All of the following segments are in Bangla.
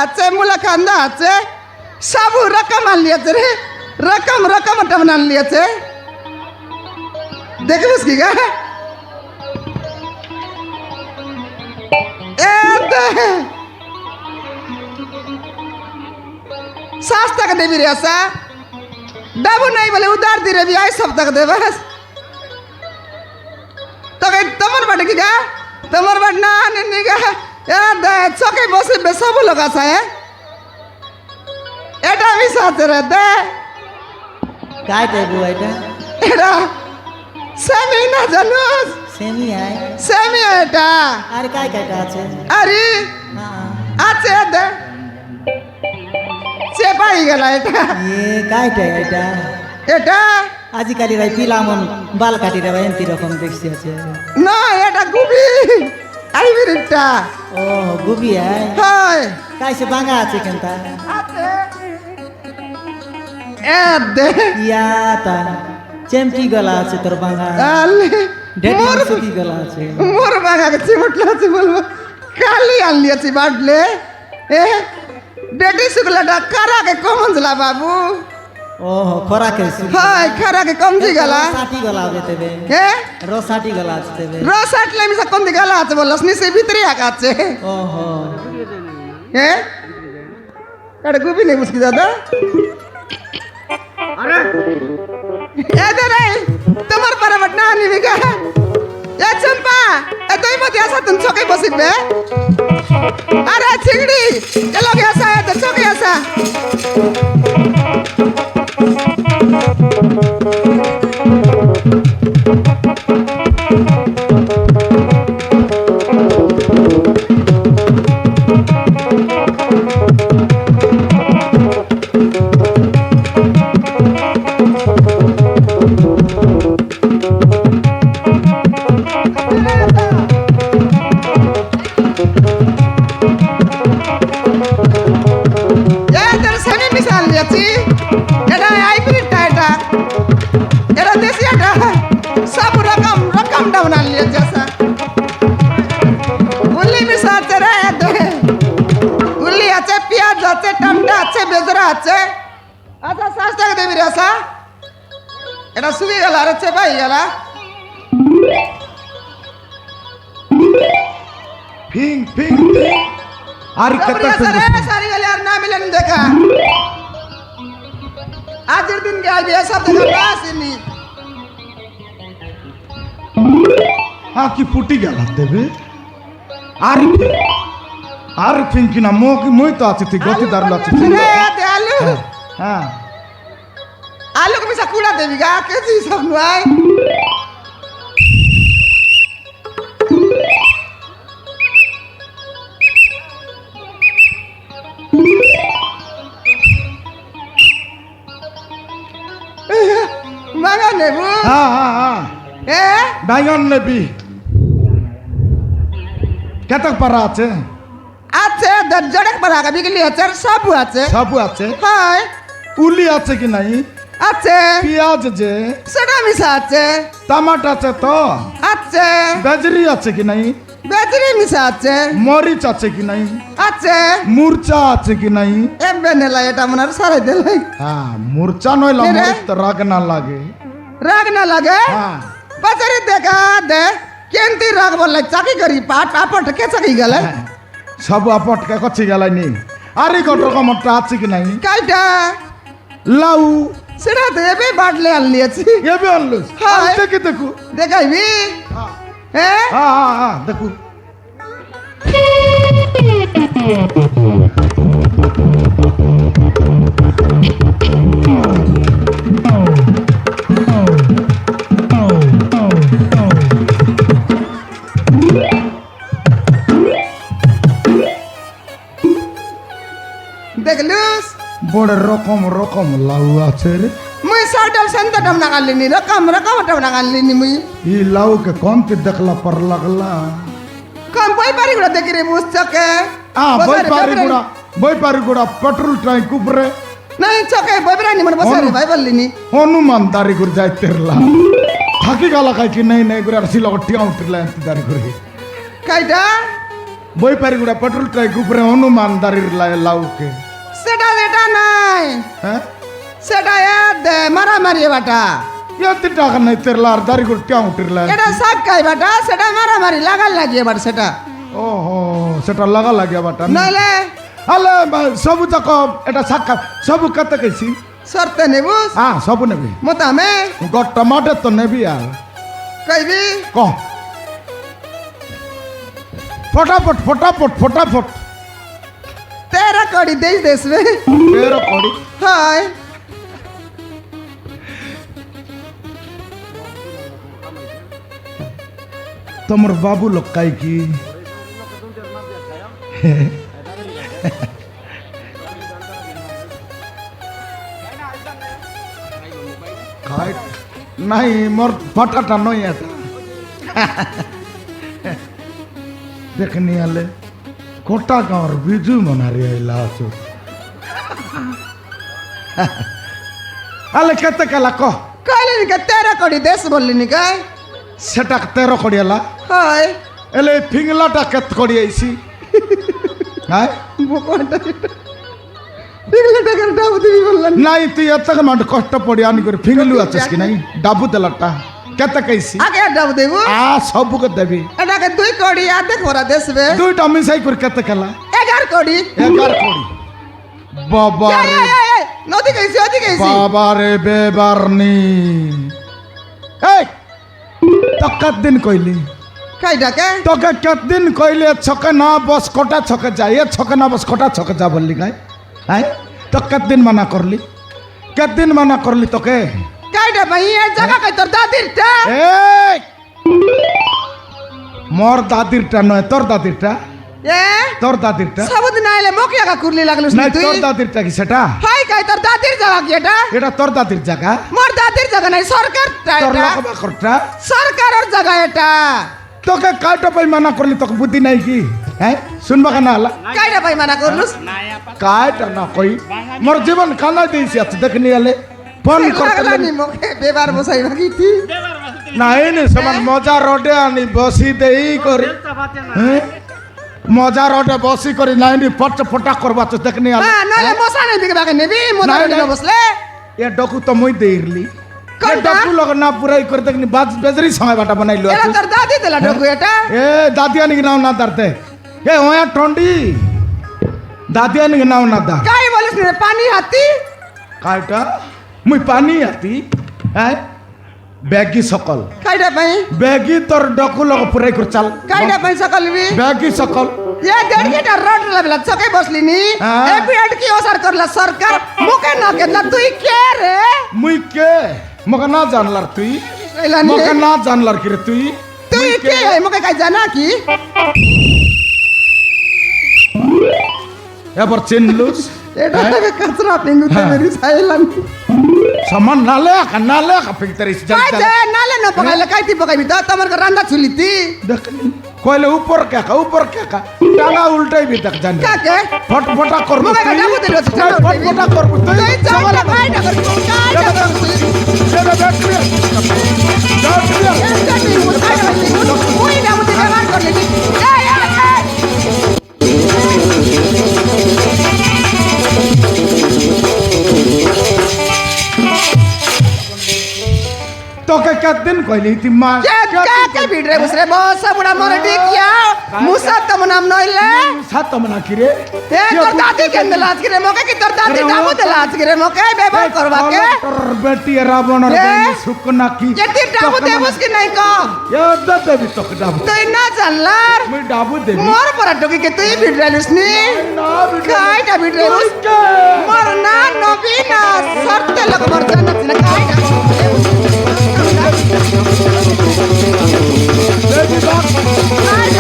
আছে মুলাকান্দা আছে সব রকম আনলিয়েছে রে রকম রকম টমন আনলিয়েছে দেখবিস কি গা এ सास तक देवी रे ऐसा डबू नहीं बोले उधार दी रे भी आई सब तक दे बस तो कहीं तमर बट की क्या तमर बट ना नहीं क्या यार दे चौके बसे बेसब लोग ऐसा है एटा भी साथ रहते काय ते बुआ एटा सेमी ना जानूस सेमी एटा अरे काय काटा আছে अरे আছে दे চেপাই গেল এটা কাইটা এটা এটা আজিকালি ভাই পিলামন বাল কাটি রে ভাই এমতি রকম দেখছি আছে না এটা গুবি আইবিরিটা ও গুবি হয় কাইছে ভাঙা আছে কেনতা আছে এ দে ইয়াতা চেমটি গলা আছে তোর ভাঙা আলে ডেটি সুতি গলা আছে মোর ভাঙা কে চিমটলা আছে বলবো কালি আনলি আছে বাডলে এ डेटी सुगला करा के कमंजला बाबू ओहो खरा के हाय खरा के कमजी गला साटी गला देते बे हे रोसाटी गला आते बे रोसाट ले मिसा कमजी गला আছে বলস নিসে ভিতরে আকাছে ओहो हे কাড়ে গুবি নেই মুসকি দাদা আরে এ দরে তোমার পরবট না নিবি গা এ চম্পা এ তুই মতে আসা তুমি চকে বসিবে अरे चिंगड़ी चलो ऐसा है तो चौक ऐसा আচ্ছা সাস্তা কে দেবি রে আসা এটা সুবি গেল আরে চেপাই গেল ফিং ফিং আর কত সারি গেল আর না মিলেন দেখা আজের দিন কে আইবে সব দেখা আসেনি হ্যাঁ কি ফুটি গেল দেবে আর ফিং কি না মই তো আছে তুই গতি দাঁড় আছে আলু হ্যাঁ आलू को मिसा कूड़ा देवी गा कैसी सब नुआई मांगा नेबू हाँ हाँ हाँ डायन नेबी কতক পারা আছে আছে জড়ক পারা কা বিগলি আছে সব আছে হাই উলি আছে কি নাই আছে পেঁয়াজ যে সেটা মিশা আছে টমাটো আছে তো আছে বেজরি আছে কি নাই বেজরি মিশা আছে মরিচ আছে কি নাই আছে মুরচা আছে কি নাই এমবে নেলা এটা মনার সারাই দেলাই হ্যাঁ মুরচা নইলা মরিচ তো রাগ না লাগে হ্যাঁ বাজারে দেখা দে কেনতি রাগ বললে চাকি করি পাপট কে চাকি গেলে সব আপট কে কচ্ছি গেলাইনি আরে কত রকমটা আছে কি নাই কাইটা লাউ সেটা তো এবে বাটলে আনলিয়েছি এবে আনলুস দেখি দেখু দেখাইবি হ্যাঁ হ্যাঁ হ্যাঁ দেখু দেখলুস বড় রকম রকম লাউ আছে রে মুই সাউডাল সেন্টারটাম না গালিনি রকম না গালিনি মুই ই লাউ के कौन ते देखला पर लगला कम बोई पारी गुड़ा देखि रे मुस्तके बोई पारी गुड़ा पेट्रोल टैंक ऊपरे नहीं चके बोबरानी मन बसरे भाई बोललिनी हनुमान दारी गुर जाय तेरला थाकी गाला काय की नहीं गुरा सिला टिया उठला दारी गुर कायटा বইপারিগুড়া পেট্রোল ট্রাক উপরে হনুমানদারির লাউকে সেটা সেটা নাই হ্যাঁ সেটা এ দে মারামারি বাটা এত টাকা নাই তেরলা আর দাড়ি করে টিয়া উঠিরলা এটা সাকাই বাটা সেটা মারামারি লাগাল লাগিয়ে বাট সেটা ওহো সেটা লাগা লাগিয়া বাটা নইলে আলে সবু যাক এটা সাক্ষা সবু কত কেছি সরতে নেবুস হ্যাঁ সবু নেবি মতামে গট্টা মাঠে তো নেবি আর কইবি ক ফটাফট ফটাফট ফটাফট তেরা কড়ি দেশ দেশবে তেরো কড়ি হয় তোমার বাবু লোক কাই কি নাই মোর ফটাটা নই এটা দেখনি আলে কোটা গাঁর বিজু মনারি আইলা আছো আলে কেতে কেলা ক কইলি নিকা তেরা কড়ি দেশ বললি নিকা সেটা 13 কড়ি এলা হয় এলে ফিংলাটা কেত কড়ি আইছি হ্যাঁ বুকটা পিগলে টাকার ডাবু দিবি বললেন নাই তুই এত মাঠ কষ্ট পড়ি আনি করে ফিংলু আছিস কি নাই ডাবু দেলাটা কেতে কাইছি আগে ডাবু দেব সবুকে দেবি এটাকে 2 কড়ি আধে ভরা দেশবে দুইটা মিশাই করে কেতে কেলা 11 কড়ি 11 কড়ি বাবা রে নদী গেছি নদী গেছি বাবা রে বেবারনি এই তকাত দিন কইলি কাইটাকে তোকে কতদিন কইলে ছকে না বস কটা ছকে যা এ ছকে না বস কটা ছকে যা বললি গাই হ্যাঁ তো কতদিন মানা করলি কতদিন মানা করলি তোকে কাইটা ভাই এই জায়গা কই তোর দাদিরটা এই মোর দাদিরটা নয় তোর দাদিরটা এ তোর দাদিরটা সবদিন আইলে মকি আগা কুরলি লাগলো নাই তুই তোর দাদিরটা কি সেটা হাই কাই তোর দাদির জায়গা কি এটা এটা তোর দাদির জায়গা মোর দাদির জায়গা নাই সরকার তোর এটা লোকবাকরটা সরকারের জায়গা এটা তোকে কাইটা পাই মানা করলি তোকে বুদ্ধি নাই কি হ্যাঁ শুনবা কেন আলা কাইটা ভাই মানা করলুস কাইটা না কই মোর জীবন কানা দিয়েছি আছে দেখনি আলে ফোন করতে লাগলানি মকে বেবার বসাই ভাগিতি নাই নে সমান মজা রডে আনি বসি দেই করি হ্যাঁ মজা রডে বসি করি নাই নি ফট ফটা করবা তো দেখনি আলে হ্যাঁ নলে মশা নাই দিকে বাকে নেবি মোদা নাই, দিকে নাই। বসলে এ ডকু তো মই দেইরলি কোনটা? ডকু লগ না পুরাই করে দেখনি বাজ বেজরি সময় বাটা বানাইলো এটা তোর দাদি দিলা ঢোকু এটা এ দাদি আনি নাও না দারতে এ ওয়া টন্ডি দাদি আনি নাও না দার কাই বলিস রে পানি হাতি কাইটা মুই পানি আতি হ্যাঁ ব্যাগি সকল কাইটা ভাই ব্যাগি তোর ডকু লগ পুরাই করে চাল কাইটা ভাই সকালবি ব্যাগি সকল ये देड़गीटा रोड लेवला चके बसली नी हाँ। ए पीरियड की ओसर करला सरकार मुके न केला तुई के रे মুই কে মকে না জানলার তুই এলানি মকে না জানলার কি রে তুই তুই के है मुके काय जाना की এবার চিনলুস एटा के कचरा पिंगु ते हाँ। मेरी साइलन সমান নালে কা ফিক্তরিস काय জানতা ते नाले न पकाइले काय ती पकाइबी त तमर के रंदा छुलीती দেখনি কইলে উপর কা টানা উল্টাই বি দেখ জান का के ফটফটা করব मुके का डाबू देलो छ ফটফটা করব তুই তুই চাওলা কাইটা कर काइटा कर मुई ना मुते जवान कर लेती ए তোকে কতদিন কইলি তুই মা के भीड़ रे उसरे बहुत सा बुढ़ा मोरे डिकिया मुसा तम नाम नइले সাত মনা কি রে ए तोर दादी के लाज करे मोके की तोर दादी दामू दे लाज करे मोके बेबर करवा के তোর বেটি রাবণর এ? বেনি শুকনা কি ये ती दामू दे मुस्की नहीं को এ দেবি তোকে ডাবু তুই না জানলার মুই ডাবু দেবি মোর পরা টকি के তুই ভিড় রে লুসনি না কাইটা ভিড় রে লুস মোর না নবী না সরতে লোক মোর জান্নাত না কাইটা কাইটা ভাই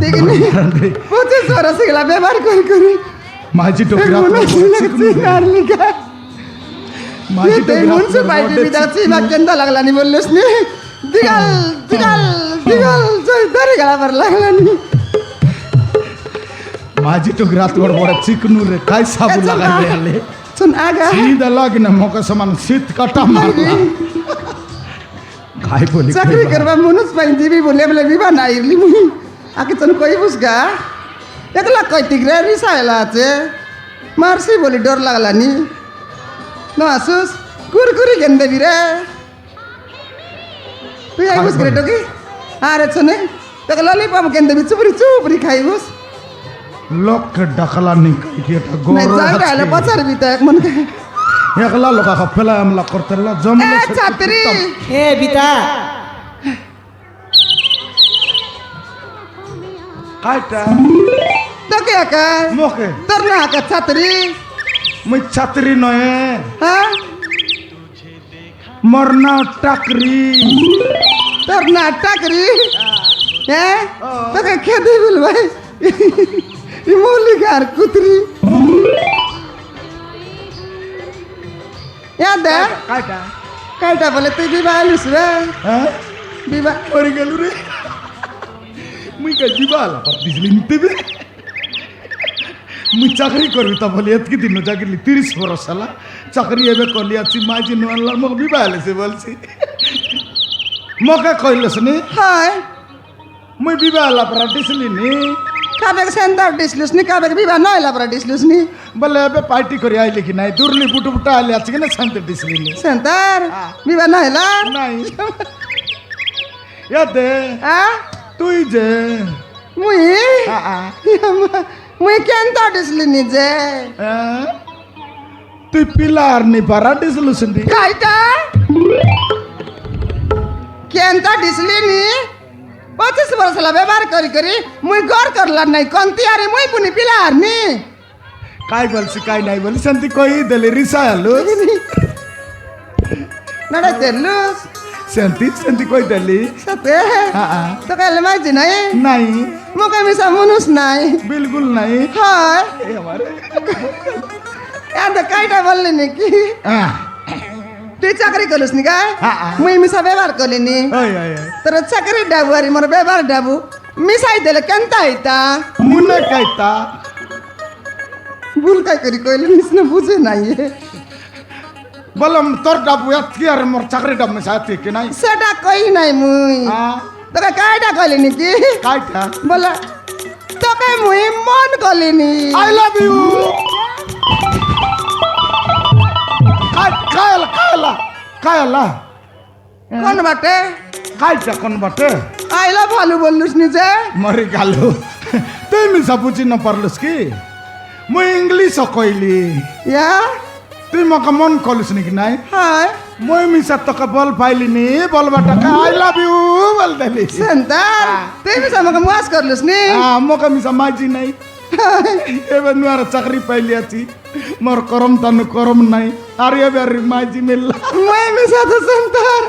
देखनी पचे सोरा से गला व्यवहार कर মাঝি एक টুকরা मुना चिल्ला चिल्ला लिखा माझी ते तर म्हणून घरात पाहिजे रोडे मी त्याची चिकन. बाग केंदा लागला नाही बोललोस नी दिगाल दिगाल दिगाल दरी गळावर लागला नाही माझी तो घरात गडबड चिकनू रे काय साबू लागायले आले सुन आगा सीधा लागिन मोका समान शीत कटा मारला काय बोली चाकरी करवा म्हणूनच पाहिजे मी बोले बोले विवाह नाही इरली मुही आके चन कोई बुसगा एकला कोई तिगरे रिसायला आचे मारसी बोली डर लागला नी नो आसूस कुरकुरी गेंदे बिरे तू आई बुस करे टोकी अरे चने तक लॉलीपॉप गेंदे बी चुपरी खाई बुस लोक डकला नाही काय की आता नाही गोरो जाऊ राहिलं पचार बी तर मन काय एकला लोका का फेला हमला करतला जमले ए छात्री ए बिता काय ता तो क्या काय मोके तर ना का छात्री मी छात्री नये हा मरना टाकरी तर ना टाकरी हे तो काय खेदे बिल भाई ये मोली कार कुतरी याद है काय ता काय टा बोले तू भी बालूस रे हां बिबा मरी गेलो रे मी काय जीवाला पर दिसली निते बे मी चाकरी करू ता बोले एतकी दिन चाकरी 30 वर्षाला चाकरी एबे कली आची माझी नवला मग बी बाले से बोलसी मग काय कइलस नी हाय मी बिबाला पर दिसली नी काबे सेंटर डिस्लुस नी काबे बिबा नयला पर डिस्लुस नी बोले एबे पार्टी करी आइले की नाही दुरली बुटबुटा आले आची ना शांत दिसली नी सेंटर बिबा नयला नाही याद आ तू जे मुई आ मुई केंता डिस्ली नी जे तू पिलार नी परा दिसलुस नी काय टा केंता डिस्ली नी 25 वर्षाला व्यवहार करी करी मुई गौर करला नाही कोणती अरे मुई पुनी पिलार नी काय बोलसी काय नाही बोली संती कोई दले रिसा आलो नडे तेलुस संती कोई दली सते हा तो काय माहिती नाही नाही मग मी समजूनच नाही बिलकुल नाही हाय ए हमारे आता काय काय बोलले नी की तू चाकरी करूस नी काय मुई मिसा व्यवहार करले नी ओय ओय तर चाकरी डाबू अरे मोर व्यवहार डाबू मिसाई देले केंता आईता मुने कायता भूल काय करी कहले मिसने बुझे नाही बोलम तोर डाबू यात की अरे मोर चाकरी डाब में साथी की नाही सेटा कही नाही मुई तो काय डा कहले नी की कायता बोला तो काय मुई मन कहले नी आई लव यू कायला कोण बाटे कायचा कोण बाटे आईला भालू बोललुस नी जे मरी गालो तू मी सापुची न परलस की मु इंग्लिश कइली या तू मका मन कलुस नी की नाही हाय মই মিছা তোকে বল পাইলি নি বলবা টাকা আই লাভ ইউ বল দেলি सेंटर ते मिसा मग मुआस करलुस नी মোক মিছা মাইজি নাই এবার নুয়ার চাকরি পাইলি আছি মোর করম তানু করম নাই আর এবার মাইজি মিললা मुई मिसा तो सेंटर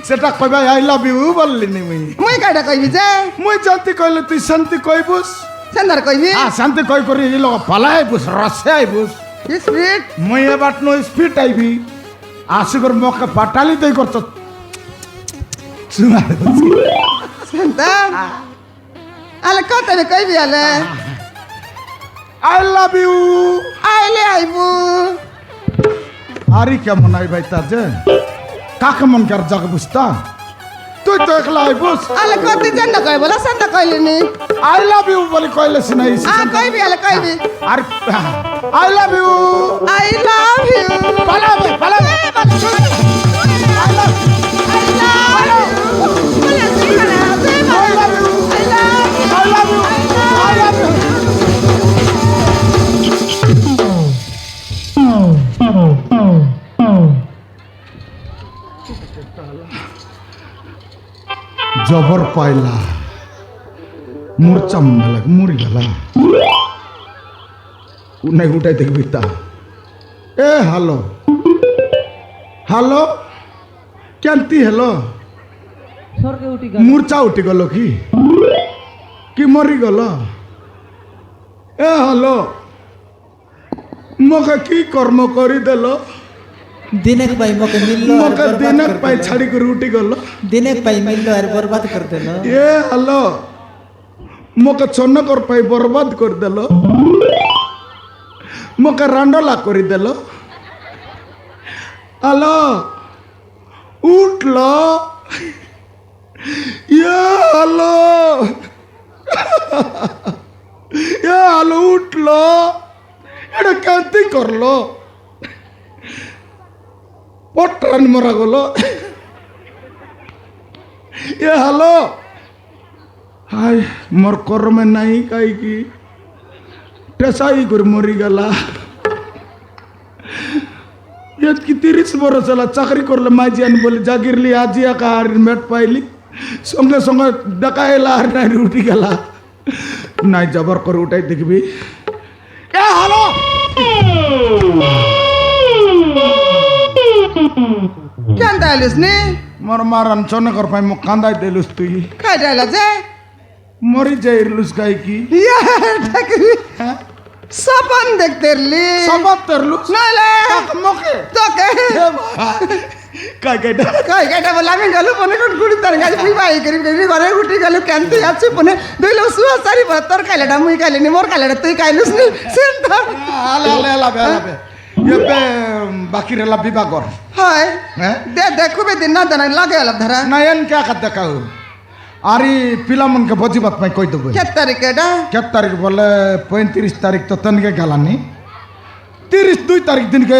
সেটা কইবা আই লাভ ইউ বললি নি মুই मुई काटा कहबी जे মুই জানতি কইলে তুই শান্তি কইবুস सेंटर कहबी শান্তি কই করি এই লোক পালাই বুস রসে আইবুস स्पीड মুই এবার নো স্পিড আইবি আশিকর মকে পাটালি দই করত সুমার सेंटर आले कते बे कहबी आले আই লাভ ইউ आइले आइबू আরে কেমন আই ভাই তা যে কাকে মন কর জাগ বুঝতা তুই তো একলা আইবুস आले कते जन कह बोला सेंटर कहले नी আই লাভ ইউ বলি কইলে সিনাই आ कहबी आले कहबी আর I love you I love you পালাবে পালাবে আই লাভ জবর পাইলা মূর্ছাম মেলা মরি গেলা উনাই উঠাই দেখবি তা এ হ্যালো হ্যালো কেমতি হেলো স্বর্গে উঠি মূর্ছা উঠি গেল কি মরি গেল এ হ্যালো মকে কি কর্ম করি দেল দিনেক পাই মোকে মিললো আর মোকে বরবাদ দিনক করে পাই দিলো। ছাড়ি করে উঠি গেল দিনেক পাই মিললো আর বরবাদ করে দিল এ হ্যালো মোকে চন্নকর পাই বরবাদ করে দিল মোকে রান্ডলা করে দিল হ্যালো উঠল ইয়ে হ্যালো এ হ্যালো উঠল এটা কেমতি করলো পট্টান মরা গেল এ হ্যালো হাই মোর কর্মে নাই কাই কি টেসাই করে মরি গেলা কি 30 বছর চলা চাকরি করলে মাঝি আনি বলে জাগিরলি আজি একা আর মেট পাইলি সঙ্গে সঙ্গে দেখা এলা আর নাই উঠি গেলা নাই জবর করে উঠাই দেখবি এ হ্যালো কেন দাইলিস নি মোর মারান চনকর পাই মোক কান্দাই দিলুস তুই খাই দাইলা যে মরি যাইরলুস গাই কি ইয়া দেখলি সপন দেখতেরলি সবাব তেরলুস নইলে মোকে তোকে কাই কাইটা কই কেটে বলে আমি গেল মনে কোন গুড়ি তার গাছ বিবাহ করি বেবি ঘরে উঠি গেল কেনতে আছি পনে দুইলো সুয়া সারি পর তোর খাইলাটা মুই খাইলিনি মোর খাইলাটা তুই খাইলুস নি চিন্তা আলে আলে আলাবে আলাবে এবে বাকি রেলা বিবাগর হয় হ্যাঁ দে দেখুবে দিন না জানা লাগে আলাপ ধারা না এন কে কাদ দেখাও আরি পিলামনকে বজিবাত পাই কই দেব কে তারিখ এটা কে তারিখ বলে 35 তারিখ তো তনকে গেলানি 32 তারিখ দিনকে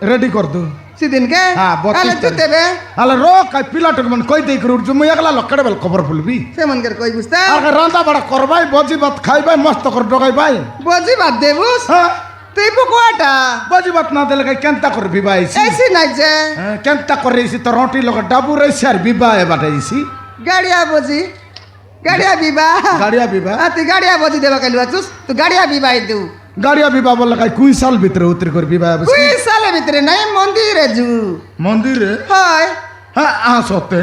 রেডি কর দু সেদিনকে হ্যাঁ, 32 আলে তারিখ। চুতেবে আলে রো কাই পিলাটক মন কই দেই করে উঠছো মুই একলা লকড়ে বেল খবর বলবি সেমনকে কই বুঝতা আর রান্দা বাড়া করবাই বজিবাত খাইবাই মস্ত করে ডগাই ভাই বজি বাদ দেবুস হ্যাঁ তুই বুকুয়াটা বজিবাত না দিলে কাই কেনতা করে বিবাইছি এসি নাই যে কেনতা করেছি তো রটি লগে ডাবু রইছি আর বিবাহ বাটাইছি গাড়িয়া বজি গাড়িয়া বিবাহ গাড়িয়া বিবাহ তুই গাড়িয়া বজি দেবা কালি বাচুস তুই গাড়িয়া বিবাহ দেউ গাড়িয়া বিবাহ বলে কাই কুই সাল ভিতরে উতরি করে বিবাহ হবে কুই সালে ভিতরে নাই মন্দিরে জু মন্দিরে হয় হ্যাঁ সত্যি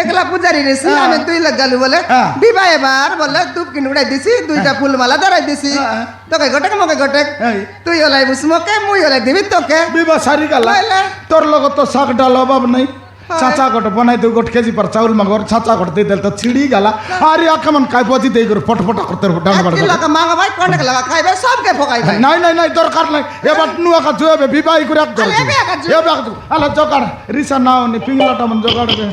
একলা পূজারি রেছি হ্যাঁ। আমি তুই লাগালু বলে হ্যাঁ। বিবাহ এবার বলে তুপ কিনে উড়াই দিছি দুইটা ফুলমালা ধরাই দিছি হ্যাঁ। তোকে গটেক মকে গটেক এই। তুই ওলাই বুস মকে মুই ওলাই দিবি তোকে বিবাহ সারি গেল লইলে। তোর লগত তো শাক ডাল অভাব নাই চাচা গোটে বনাই দেউ গোট কেজি পর চাউল মাগর চাচা গোটে দিয়ে দিল তো ছিড়ি গেলা আর আকামান কাই বজি দেই করে ফটফটা করতে ডান বাড়া আজকে লাগা মাগা ভাই কন্টাক লাগা খাইবে সবকে ফকাই ভাই নাই নাই নাই দরকার নাই এবার নুয়া কা জুয়েবে বিবাহ করে এক আলে এবে একা জুয়ে। এবে আলা জগাড় রিসা নাও নি পিংলাটা মন জগাড় দে